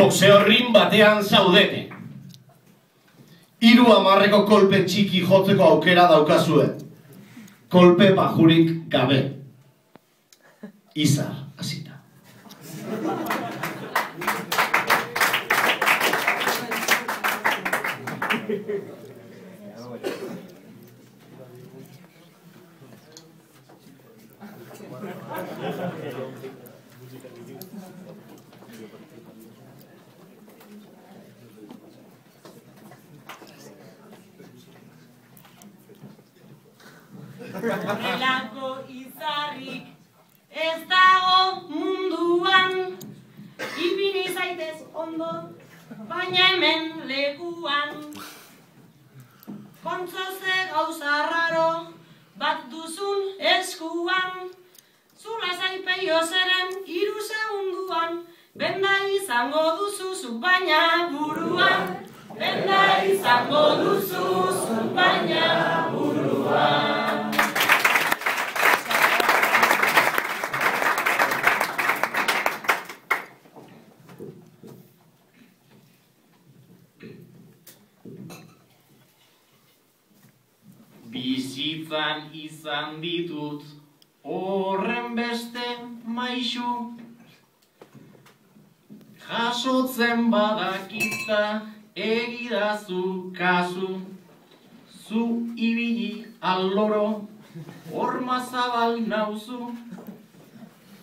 boxeo ring batean zaudete. 30 kolpe txiki jotzeko aukera daukazue. Kolpe bajurik gabe. Izar, hasita. Horrelako izarrik ez dago munduan, ipini zaitez ondo, baina hemen lekuan. Kontzo ze gauza raro bat duzun eskuan, zula zaipeio zeren 3 segunduan, benda izango duzu zuk baina buruan, benda izango duzu zuk baina buruan. Bizitzan izan ditut horren beste maisu, jasotzen badakitza egidazu kasu, zu ibili alloro horma zabal nauzu,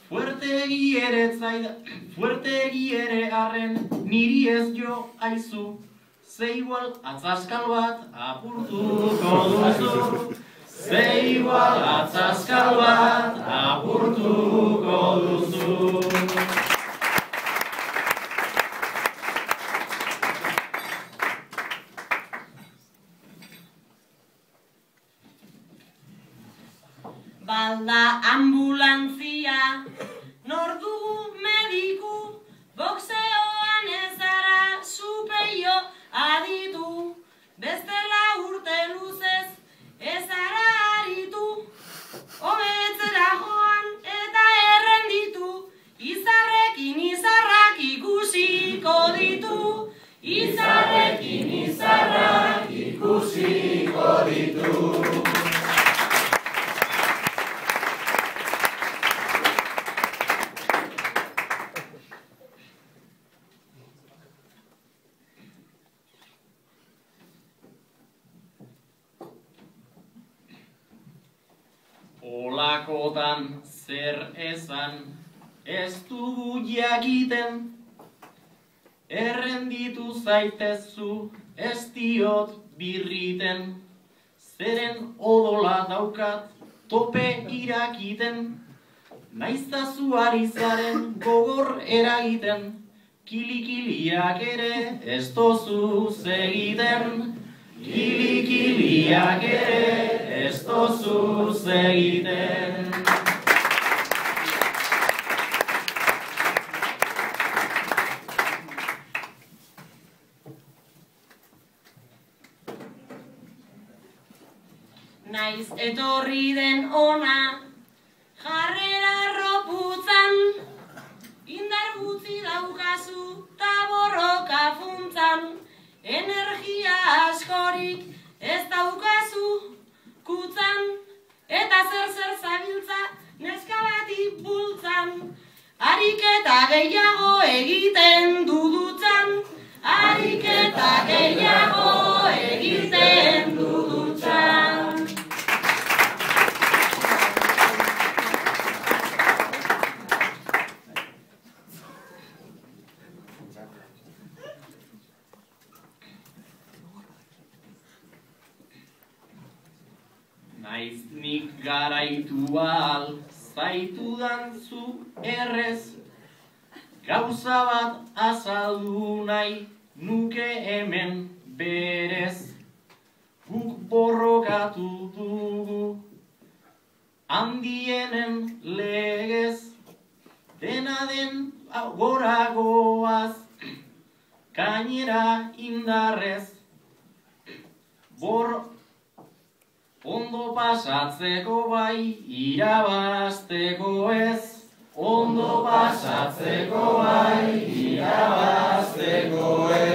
fuertegi ere arren niri ez jo aizu, ze igual atzaskal bat apurtuko duzu, ze igual atzaskal bat apurtuko duzu. Balda ambulantzia, nor dugu mediku, boxeoan ez ara supeio aditu, bestela urte luzez ez ara aritu, hobetzera joan eta errenditu, izarrekin izarrak ikusiko ditu, izarrekin izarrak ikusiko ditu. Olakotan zer esan ez dugu jakiten, errenditu zaitezu ez diot birriten, zeren odola daukat tope irakiten, naiztazu ari zaren gogor eragiten, kilikiliak ere ez dozu egiten, kilikiliak ere ez dozu egiten. Naiz etorri den ona, jarrera roputzan, indar gutxi daukazu ta borroka funtzan, energia askorik ez daukazu kutzan, eta zer zabiltza neska bati bultzan, ariketa gehiago egiten dudutzan, ariketa gehiago egiten dudutzan. Naiz nik garaitu ahal zaitudan zu errez, gauza bat azaldu nahi nuke hemen berez. Guk borrokatu dugu handienen legez, dena den goragoaz, gainera indarrez. Ondo pasatzeko bai, irabazteko ez. Ondo pasatzeko bai, irabazteko Irabazteko